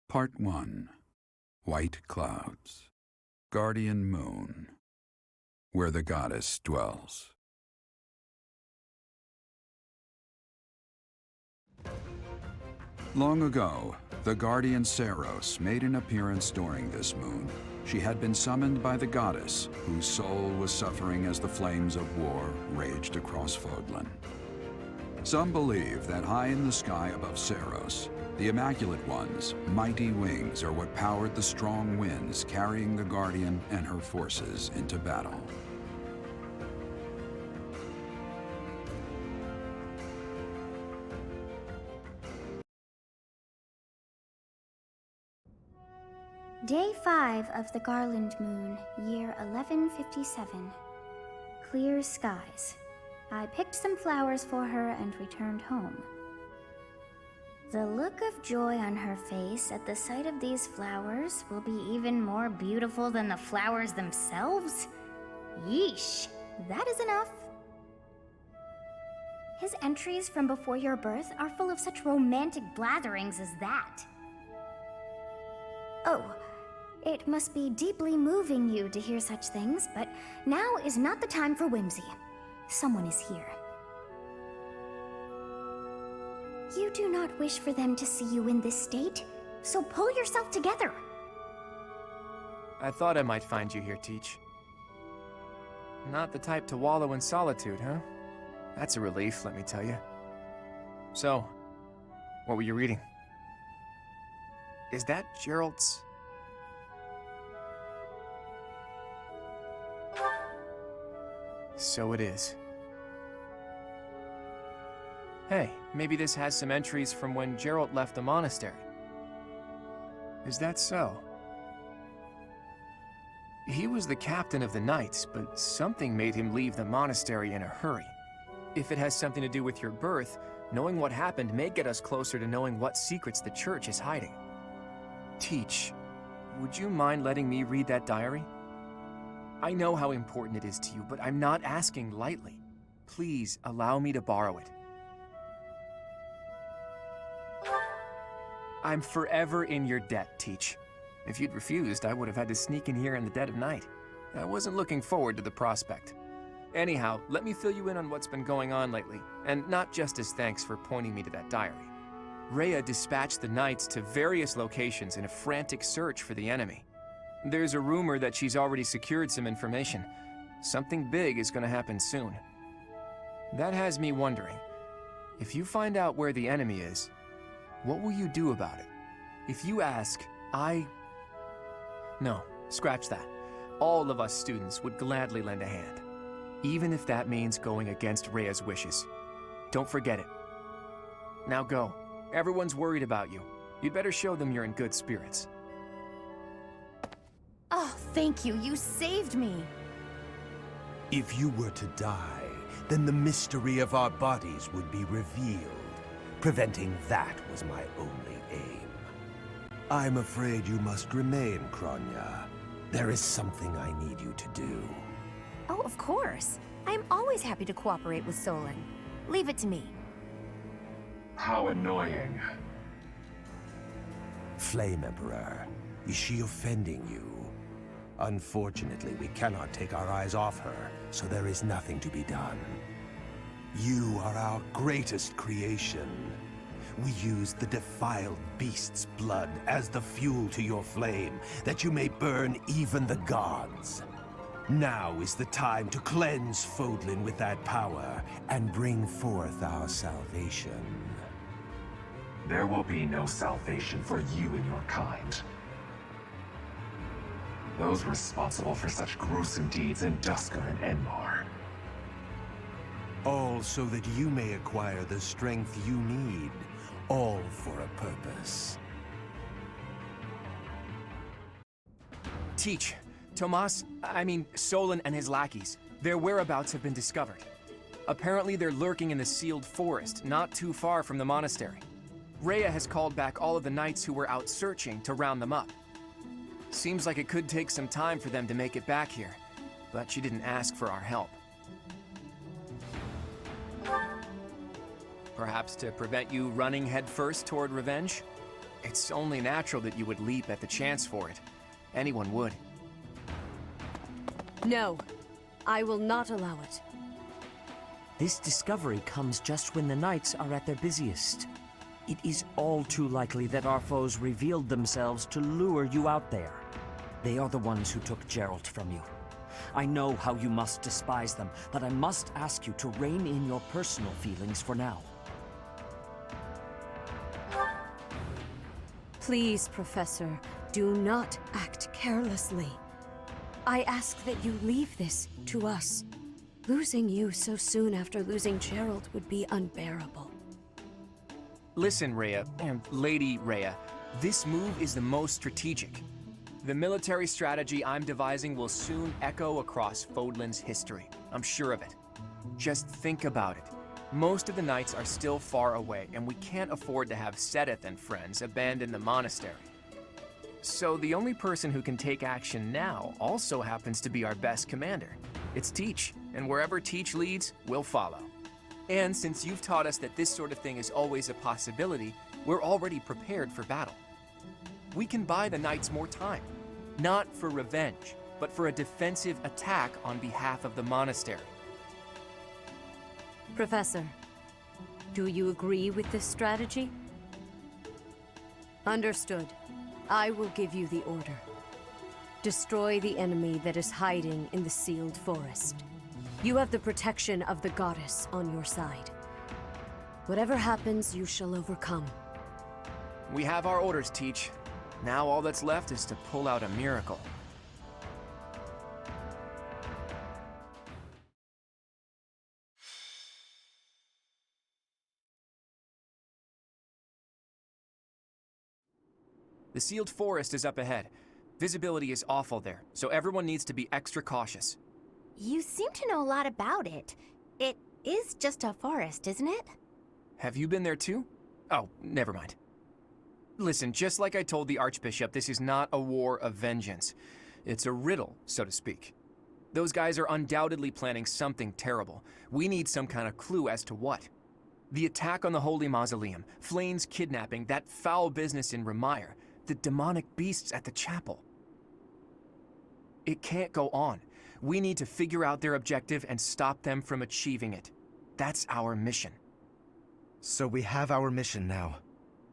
Part 1. White Clouds. Guardian Moon. Where the goddess dwells. Long ago, the guardian Saros made an appearance during this moon. She had been summoned by the goddess, whose soul was suffering as the flames of war raged across Fodlan. Some believe that high in the sky above Saros, the Immaculate One's mighty wings are what powered the strong winds carrying the Guardian and her forces into battle. Day 5 of the Garland Moon, year 1157. Clear skies. I picked some flowers for her and returned home. The look of joy on her face at the sight of these flowers will be even more beautiful than the flowers themselves? Yeesh, that is enough. His entries from before your birth are full of such romantic blatherings as that. Oh, it must be deeply moving you to hear such things, but now is not the time for whimsy. Someone is here. You do not wish for them to see you in this state, so pull yourself together. I thought I might find you here, Teach. Not the type to wallow in solitude, huh? That's a relief, let me tell you. So, what were you reading? Is that Gerald's? So it is. Hey, maybe this has some entries from when Gerald left the monastery. Is that so? He was the captain of the knights, but something made him leave the monastery in a hurry. If it has something to do with your birth, knowing what happened may get us closer to knowing what secrets the church is hiding. Teach, would you mind letting me read that diary? I know how important it is to you, but I'm not asking lightly. Please allow me to borrow it. I'm forever in your debt, Teach. If you'd refused, I would have had to sneak in here in the dead of night. I wasn't looking forward to the prospect. Anyhow, let me fill you in on what's been going on lately, and not just as thanks for pointing me to that diary. Rhea dispatched the knights to various locations in a frantic search for the enemy. There's a rumor that she's already secured some information. Something big is going to happen soon. That has me wondering, if you find out where the enemy is, what will you do about it? If you ask, No, scratch that. All of us students would gladly lend a hand, even if that means going against Rhea's wishes. Don't forget it. Now go. Everyone's worried about you. You'd better show them you're in good spirits. Oh, thank you. You saved me. If you were to die, then the mystery of our bodies would be revealed. Preventing that was my only aim. I'm afraid you must remain, Kronya. There is something I need you to do. Oh, of course. I am always happy to cooperate with Solon. Leave it to me. How annoying. Flame Emperor, is she offending you? Unfortunately, we cannot take our eyes off her, so there is nothing to be done. You are our greatest creation. We use the defiled beast's blood as the fuel to your flame, that you may burn even the gods. Now is the time to cleanse Fodlan with that power and bring forth our salvation. There will be no salvation for you and your kind. Those responsible for such gruesome deeds in Dusker and Enmar. All so that you may acquire the strength you need, all for a purpose. Teach, Solon and his lackeys, their whereabouts have been discovered. Apparently they're lurking in the sealed forest, not too far from the monastery. Rhea has called back all of the knights who were out searching to round them up. Seems like it could take some time for them to make it back here, but she didn't ask for our help. Perhaps to prevent you running headfirst toward revenge? It's only natural that you would leap at the chance for it. Anyone would. No, I will not allow it. This discovery comes just when the knights are at their busiest. It is all too likely that our foes revealed themselves to lure you out there. They are the ones who took Geralt from you. I know how you must despise them, but I must ask you to rein in your personal feelings for now. Please, Professor, do not act carelessly. I ask that you leave this to us. Losing you so soon after losing Geralt would be unbearable. Listen, Rhea, and Lady Rhea, this move is the most strategic. The military strategy I'm devising will soon echo across Fodlan's history. I'm sure of it. Just think about it. Most of the knights are still far away, and we can't afford to have Sedith and friends abandon the monastery. So the only person who can take action now also happens to be our best commander. It's Teach, and wherever Teach leads, we'll follow. And since you've taught us that this sort of thing is always a possibility, we're already prepared for battle. We can buy the knights more time, not for revenge, but for a defensive attack on behalf of the monastery. Professor, do you agree with this strategy? Understood. I will give you the order. Destroy the enemy that is hiding in the sealed forest. You have the protection of the goddess on your side. Whatever happens, you shall overcome. We have our orders, Teach. Now all that's left is to pull out a miracle. The sealed forest is up ahead. Visibility is awful there, so everyone needs to be extra cautious. You seem to know a lot about it. It is just a forest, isn't it? Have you been there too? Oh, never mind. Listen, just like I told the Archbishop, this is not a war of vengeance. It's a riddle, so to speak. Those guys are undoubtedly planning something terrible. We need some kind of clue as to what. The attack on the Holy Mausoleum, Flayn's kidnapping, that foul business in Remire, the demonic beasts at the chapel. It can't go on. We need to figure out their objective and stop them from achieving it. That's our mission. So we have our mission now.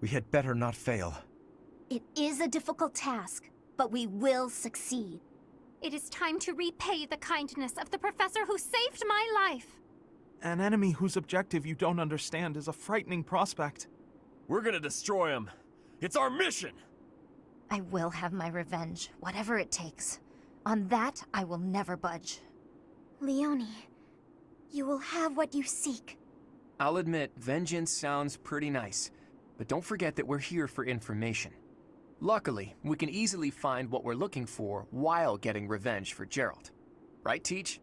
We had better not fail. It is a difficult task, but we will succeed. It is time to repay the kindness of the professor who saved my life. An enemy whose objective you don't understand is a frightening prospect. We're gonna destroy him. It's our mission! I will have my revenge, whatever it takes. On that, I will never budge. Leonie, you will have what you seek. I'll admit, vengeance sounds pretty nice, but don't forget that we're here for information. Luckily, we can easily find what we're looking for while getting revenge for Geralt. Right, Teach?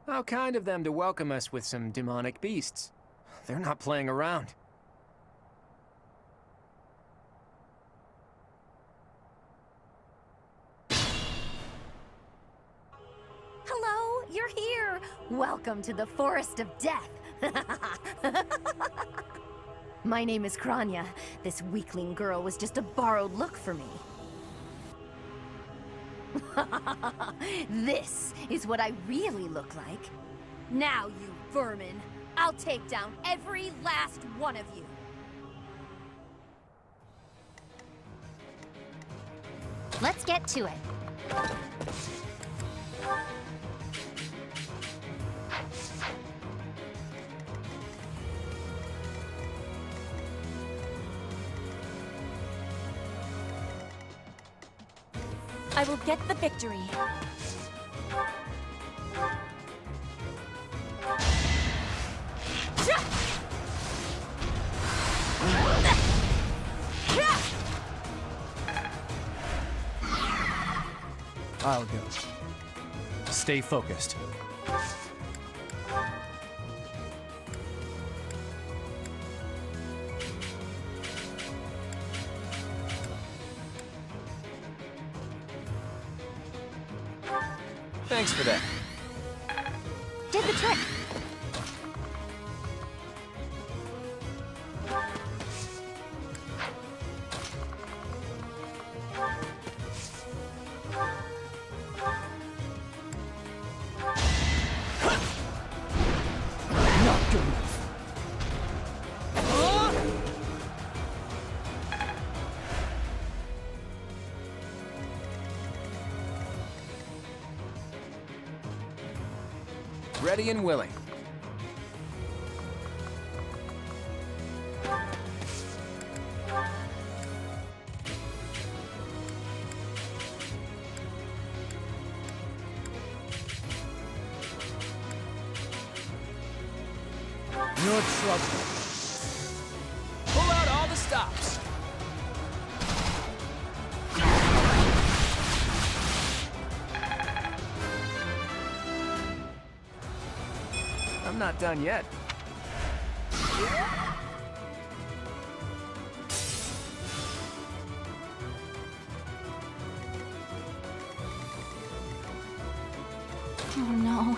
How kind of them to welcome us with some demonic beasts. They're not playing around. Hello, you're here! Welcome to the Forest of Death! My name is Kranya. This weakling girl was just a borrowed look for me. This is what I really look like. Now, you vermin, I'll take down every last one of you. Let's get to it. I will get the victory. I'll go. Stay focused. Thanks for that. Did the trick. ready and willing. No trouble. Pull out all the stops. I'm not done yet. Oh no.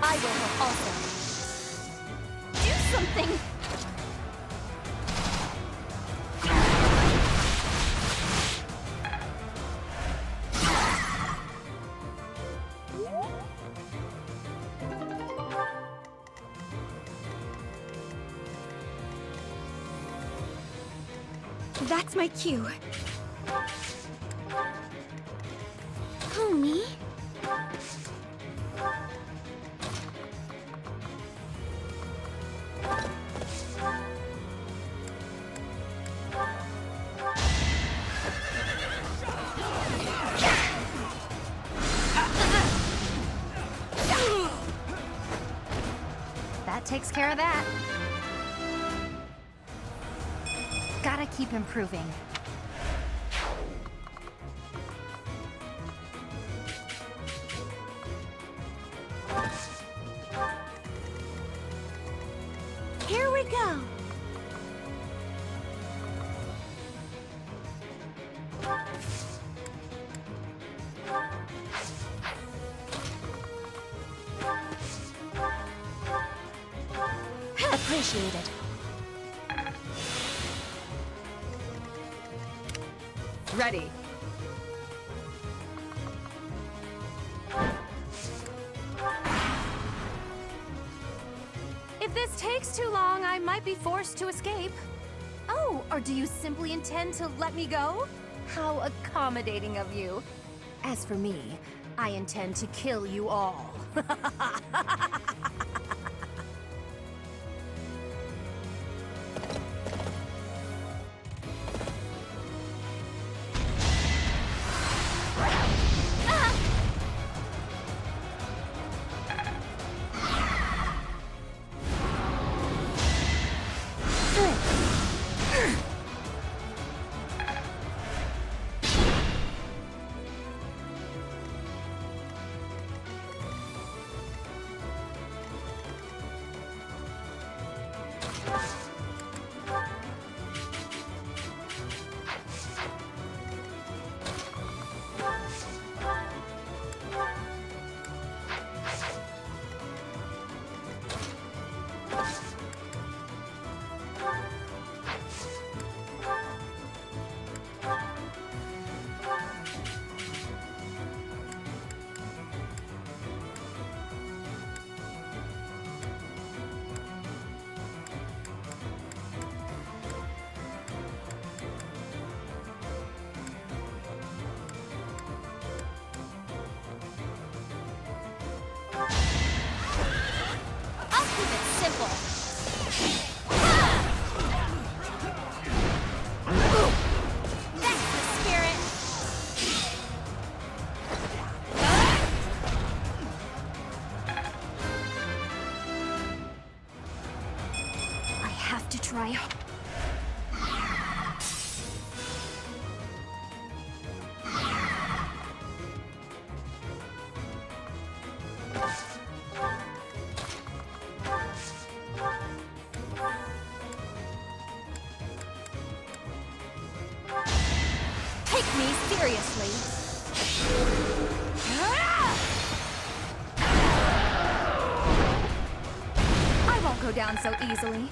I will help also. Do something! That's my cue. Who, me? That takes care of that. Gotta keep improving. Here we go. Appreciated. Ready. If this takes too long, I might be forced to escape. Oh, or do you simply intend to let me go? How accommodating of you. As for me, I intend to kill you all. I'll keep it simple. That's the spirit. I have to try. Take me seriously. I won't go down so easily.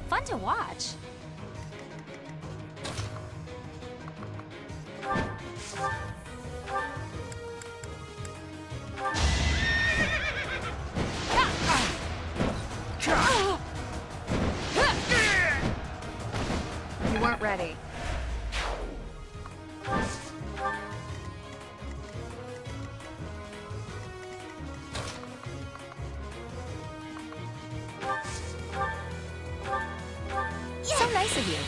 Fun to watch. ready. So nice of you.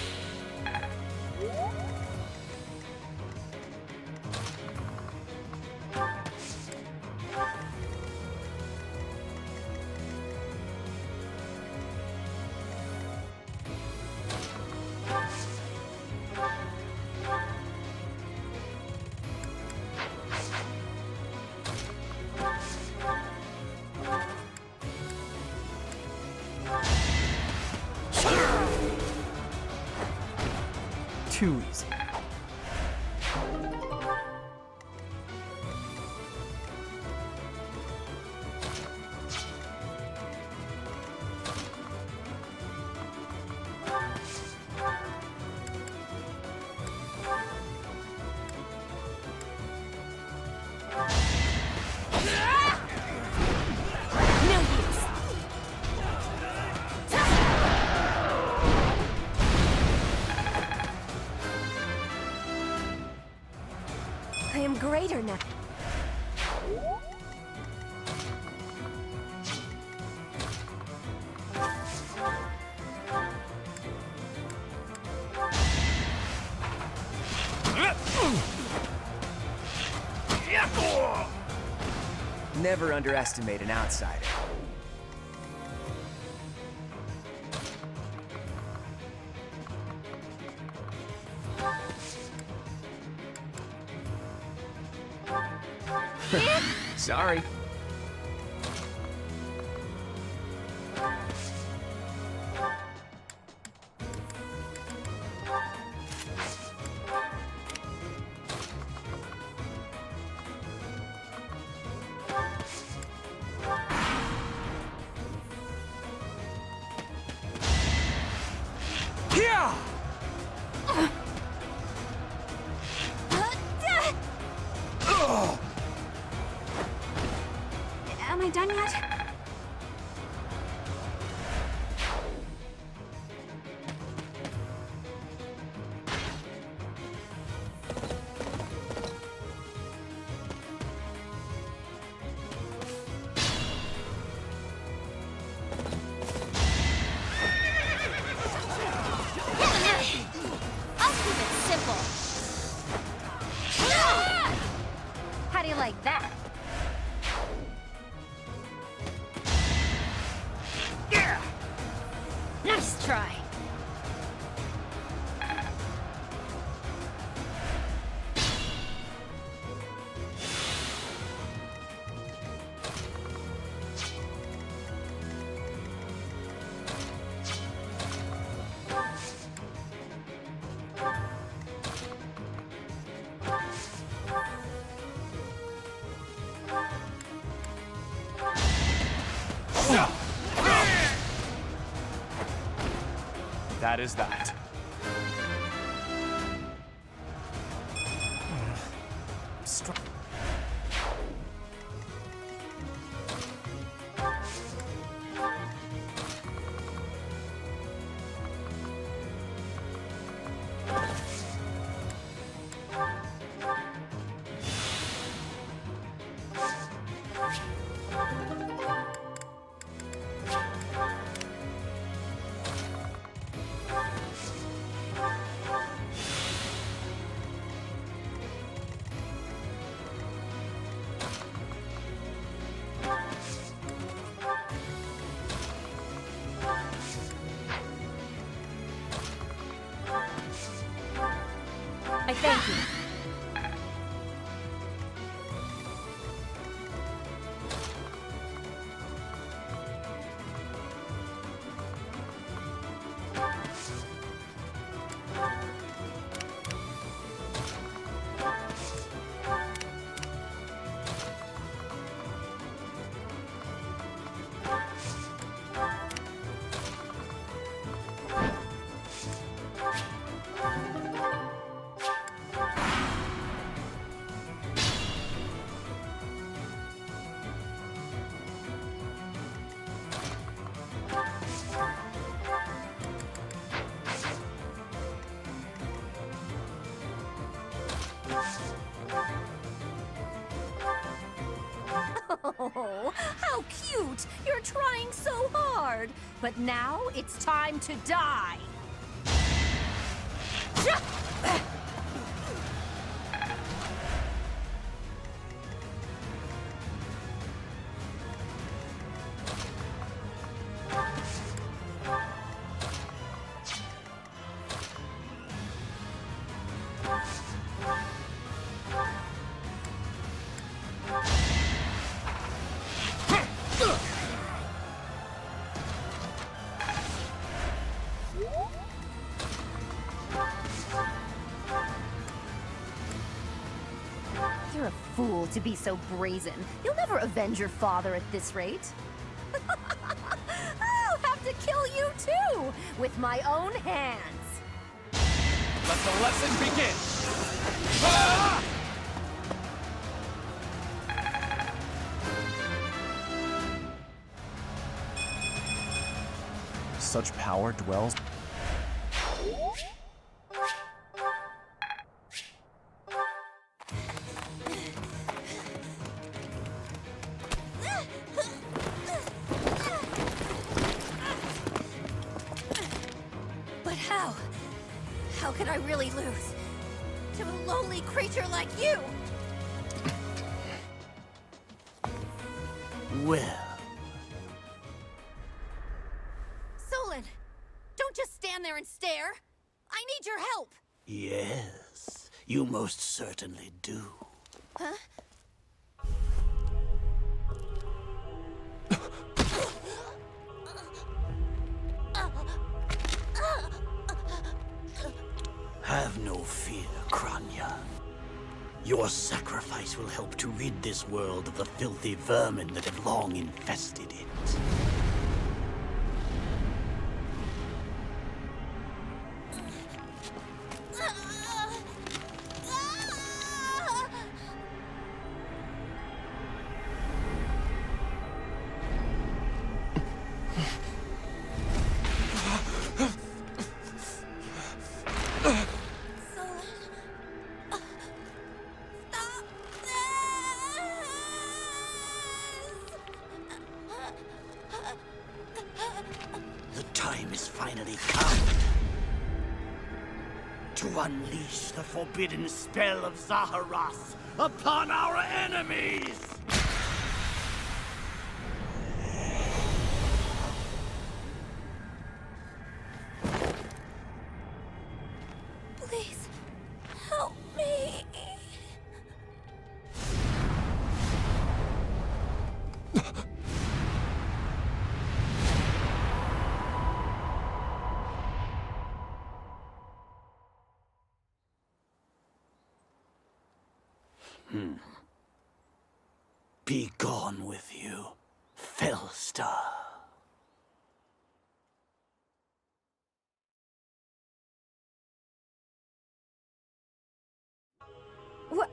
Too easy. No use. I am greater now. Never underestimate an outsider. Sorry. Am I done yet? I'll keep it simple. How do you like that? Nice try. That is that. I thank you. so cute! You're trying so hard! But now it's time to die! You're a fool to be so brazen. You'll never avenge your father at this rate. I'll have to kill you too, with my own hands. Let the lesson begin! Ah! Such power dwells... But how? How could I really lose? To a lowly creature like you? Well, Solon, don't just stand there and stare. I need your help. yes, you most certainly do. Huh? Have no fear, Kranya. Your sacrifice will help to rid this world of the filthy vermin that have long infested it. The time is finally come to unleash the forbidden spell of Zaharas upon our enemies! Please, help me. Be gone with you, Fellstar. What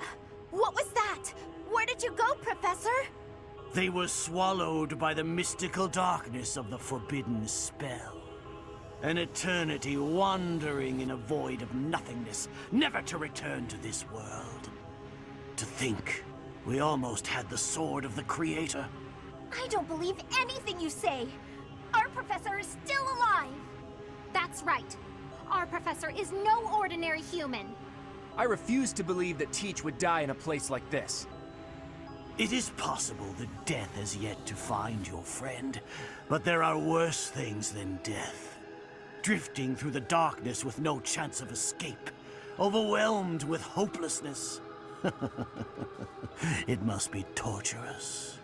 was that? Where did you go, Professor? They were swallowed by the mystical darkness of the forbidden spell. An eternity wandering in a void of nothingness, never to return to this world. To think, we almost had the sword of the Creator. I don't believe anything you say. Our professor is still alive. That's right. Our professor is no ordinary human. I refuse to believe that Teach would die in a place like this. It is possible that death has yet to find your friend, but there are worse things than death. Drifting through the darkness with no chance of escape, overwhelmed with hopelessness. It must be torturous.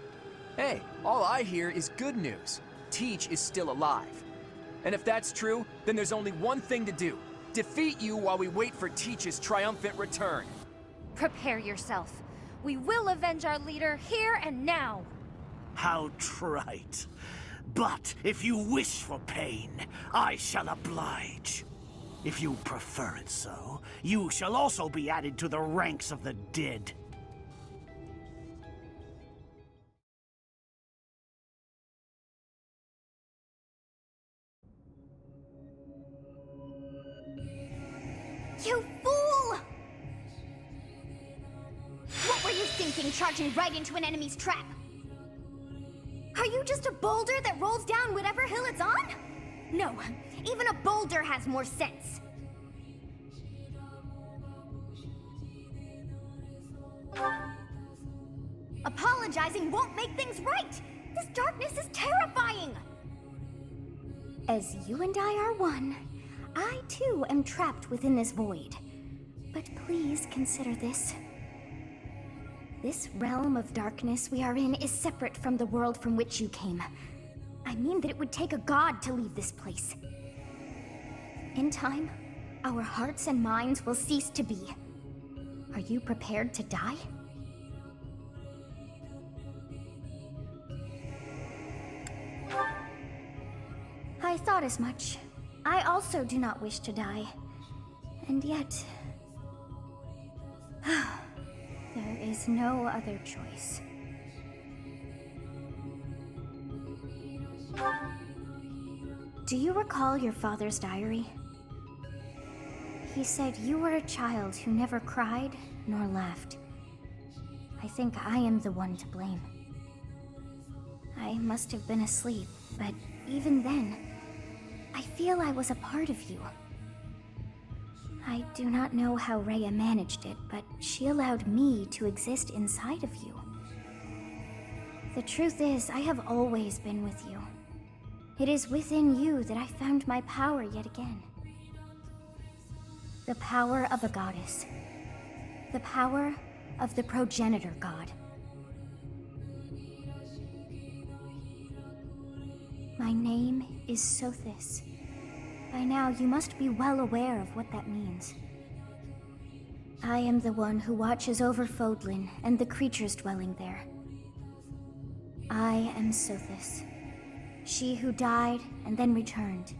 Hey, all I hear is good news. Teach is still alive. And if that's true, then there's only one thing to do. Defeat you while we wait for Teach's triumphant return. Prepare yourself. We will avenge our leader here and now. How trite. But if you wish for pain, I shall oblige. If you prefer it so, you shall also be added to the ranks of the dead. You fool! What were you thinking, charging right into an enemy's trap? Are you just a boulder that rolls down whatever hill it's on? No, even a boulder has more sense. Apologizing won't make things right! This darkness is terrifying! As you and I are one, I too am trapped within this void. But please consider this. This realm of darkness we are in is separate from the world from which you came. I mean that it would take a god to leave this place. In time, our hearts and minds will cease to be. Are you prepared to die? I thought as much. I also do not wish to die. And yet... there is no other choice. Do you recall your father's diary? He said you were a child who never cried nor laughed. I think I am the one to blame. I must have been asleep, but even then, I feel I was a part of you. I do not know how Rhea managed it, but she allowed me to exist inside of you. The truth is, I have always been with you. It is within you that I found my power yet again. The power of a goddess. The power of the progenitor god. My name is Sothis. By now, you must be well aware of what that means. I am the one who watches over Fodlan and the creatures dwelling there. I am Sothis, she who died and then returned.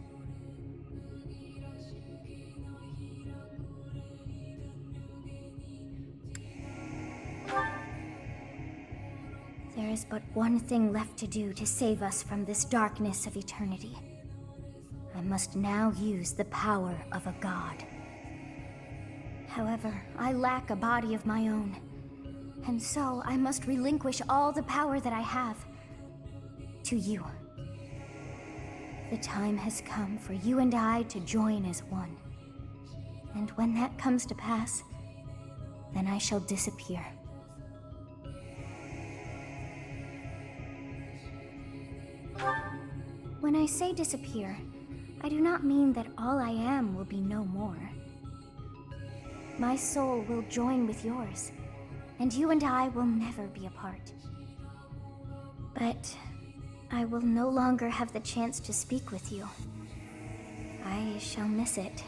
There is but one thing left to do to save us from this darkness of eternity. I must now use the power of a god. However, I lack a body of my own, and so I must relinquish all the power that I have to you. The time has come for you and I to join as one. And when that comes to pass, then I shall disappear. When I say disappear, I do not mean that all I am will be no more. My soul will join with yours, and you and I will never be apart. But I will no longer have the chance to speak with you. I shall miss it.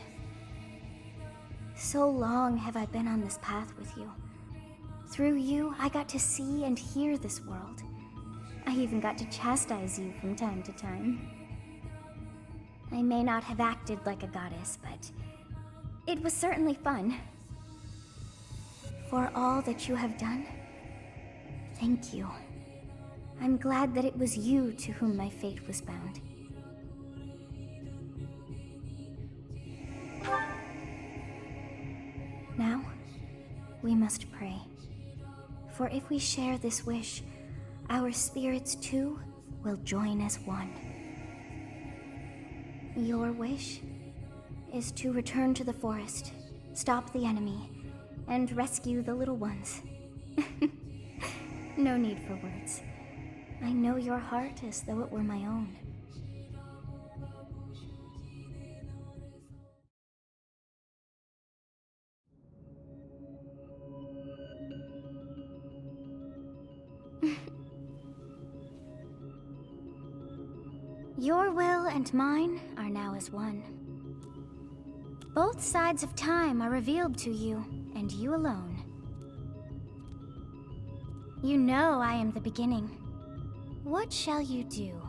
So long have I been on this path with you. Through you, I got to see and hear this world. I even got to chastise you from time to time. I may not have acted like a goddess, but it was certainly fun. For all that you have done, thank you. I'm glad that it was you to whom my fate was bound. Now, we must pray. For if we share this wish, our spirits too will join as one. Your wish is to return to the forest, stop the enemy, and rescue the little ones. No need for words. I know your heart as though it were my own. Your will and mine are now as one. Both sides of time are revealed to you, and you alone. You know I am the beginning. What shall you do?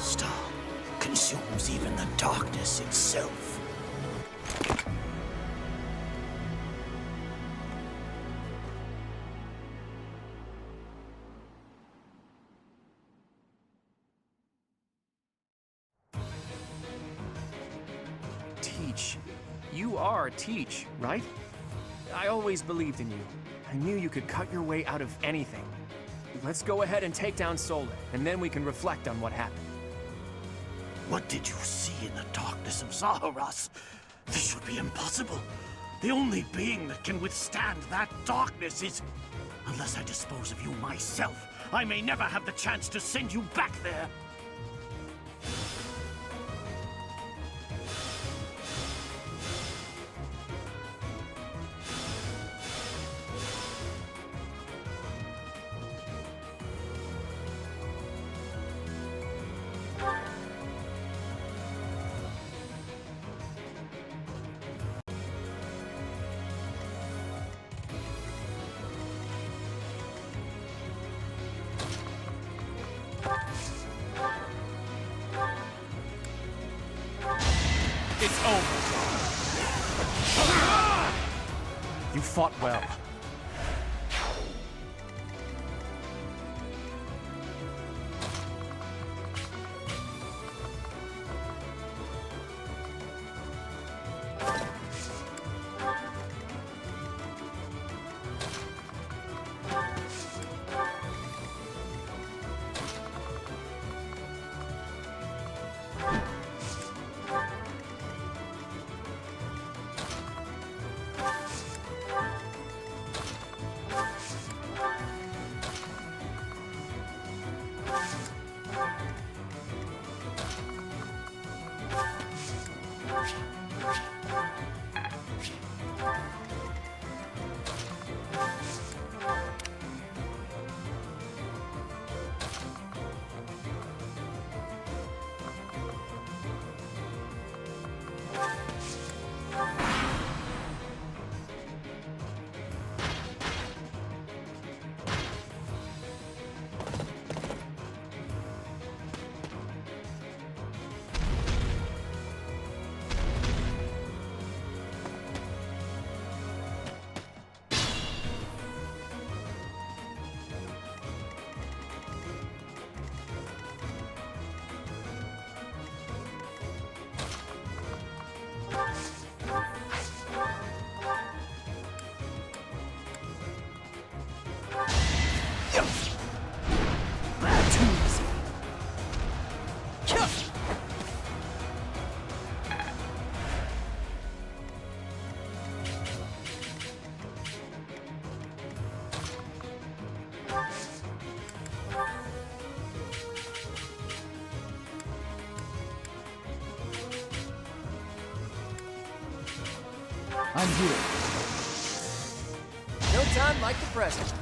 star consumes even the darkness itself. Teach. You are Teach, right? I always believed in you. I knew you could cut your way out of anything. Let's go ahead and take down Solar, and then we can reflect on what happened. What did you see in the darkness of Zaharas? This would be impossible. The only being that can withstand that darkness is... Unless I dispose of you myself, I may never have the chance to send you back there. It's over. You fought well. I'm here. No time like the present.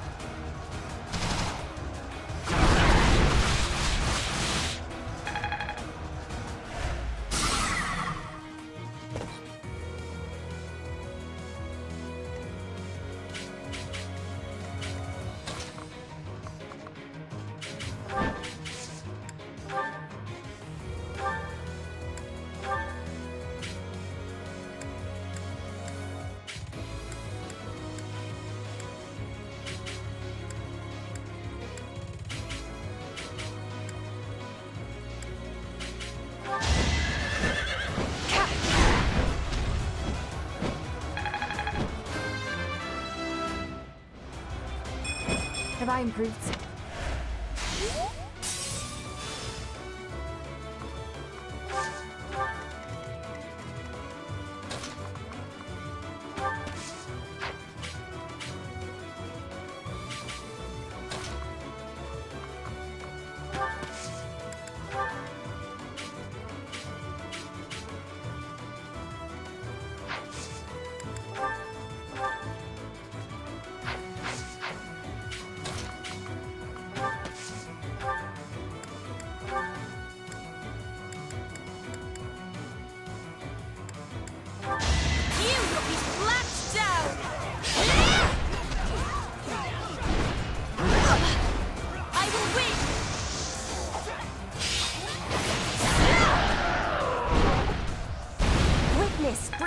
Have I improved?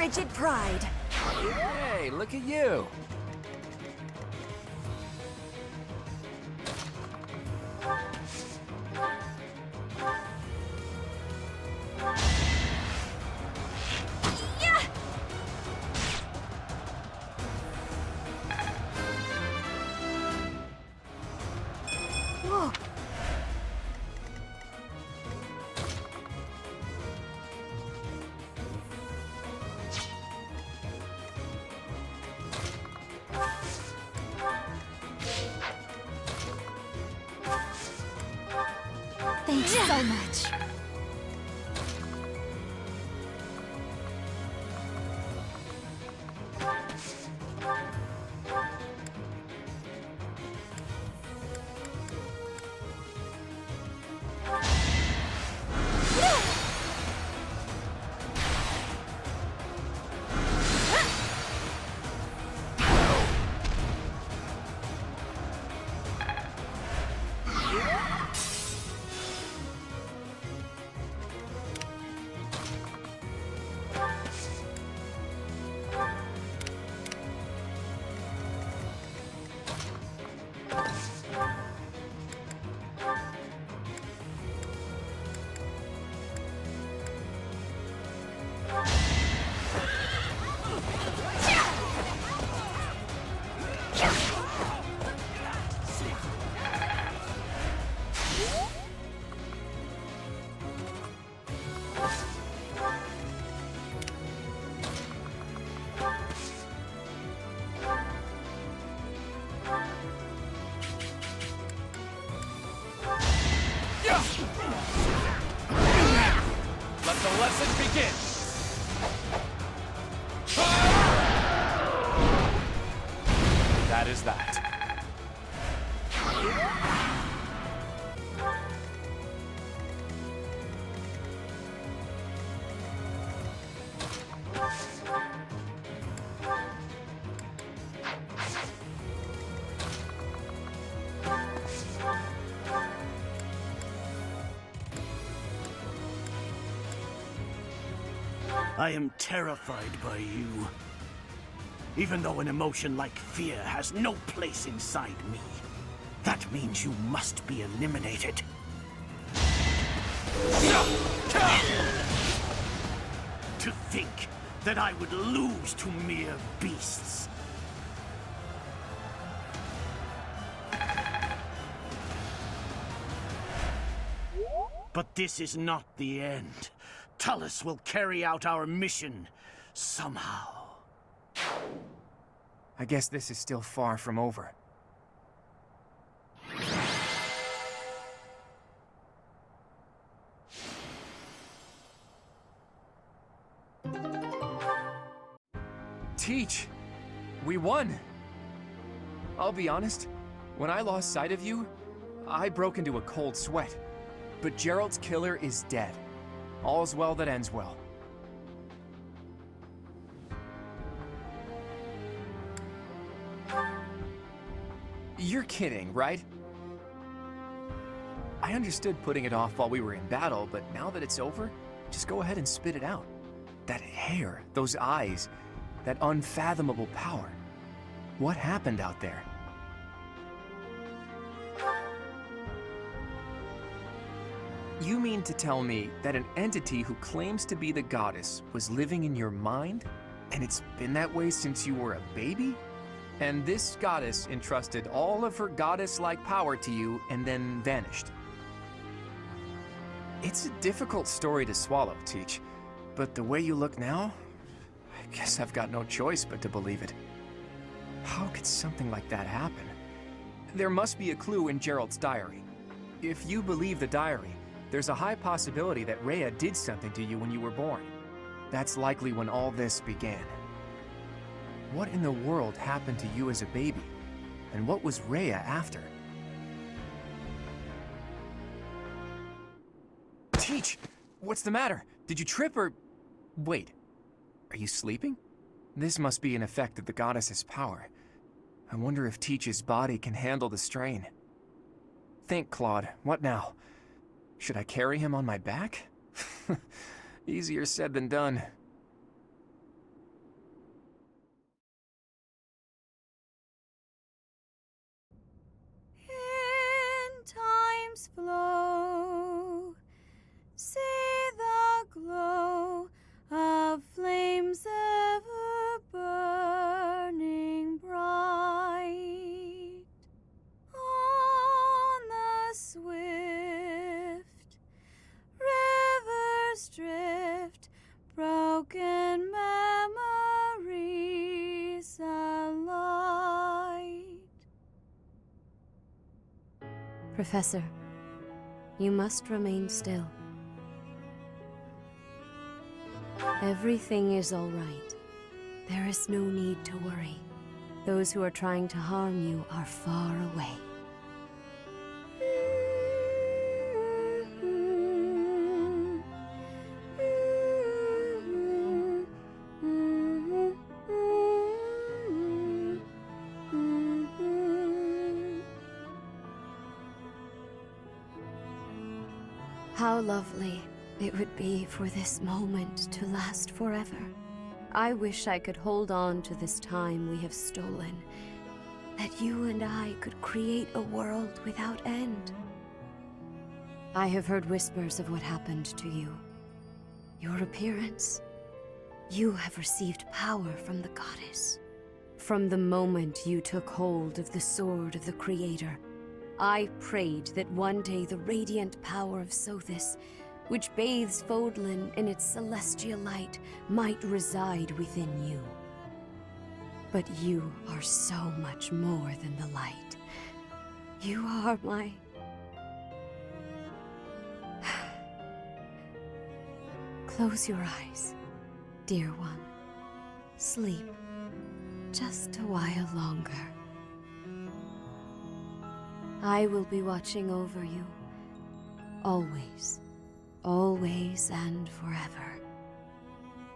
frigid pride. Hey, look at you. Whoa. Thanks so much. Let the lesson begin! That is that. I am terrified by you. Even though an emotion like fear has no place inside me, that means you must be eliminated. To think that I would lose to mere beasts. But this is not the end. Tullus will carry out our mission somehow. I guess this is still far from over. Teach! We won! I'll be honest, when I lost sight of you, I broke into a cold sweat. But Gerald's killer is dead. All's well that ends well. You're kidding, right? I understood putting it off while we were in battle, but now that it's over, just go ahead and spit it out. That hair, those eyes, that unfathomable power. What happened out there? You mean to tell me that an entity who claims to be the goddess was living in your mind? And it's been that way since you were a baby? And this goddess entrusted all of her goddess-like power to you and then vanished. It's a difficult story to swallow, Teach. But the way you look now, I guess I've got no choice but to believe it. How could something like that happen? There must be a clue in Gerald's diary. If you believe the diary, there's a high possibility that Rhea did something to you when you were born. That's likely when all this began. What in the world happened to you as a baby? And what was Rhea after? Teach! What's the matter? Did you trip or... Wait, are you sleeping? This must be an effect of the goddess's power. I wonder if Teach's body can handle the strain. Think, Claude, what now? Should I carry him on my back? Easier said than done. flow. See the glow of flames ever burning bright. On the swift rivers drift broken memories alight. Professor, you must remain still. Everything is all right. There is no need to worry. Those who are trying to harm you are far away. How lovely it would be for this moment to last forever. I wish I could hold on to this time we have stolen, that you and I could create a world without end. I have heard whispers of what happened to you. Your appearance. You have received power from the goddess. From the moment you took hold of the sword of the Creator, I prayed that one day the radiant power of Sothis, which bathes Fodlan in its celestial light, might reside within you. But you are so much more than the light. You are my... Close your eyes, dear one. Sleep just a while longer. I will be watching over you, always, always and forever.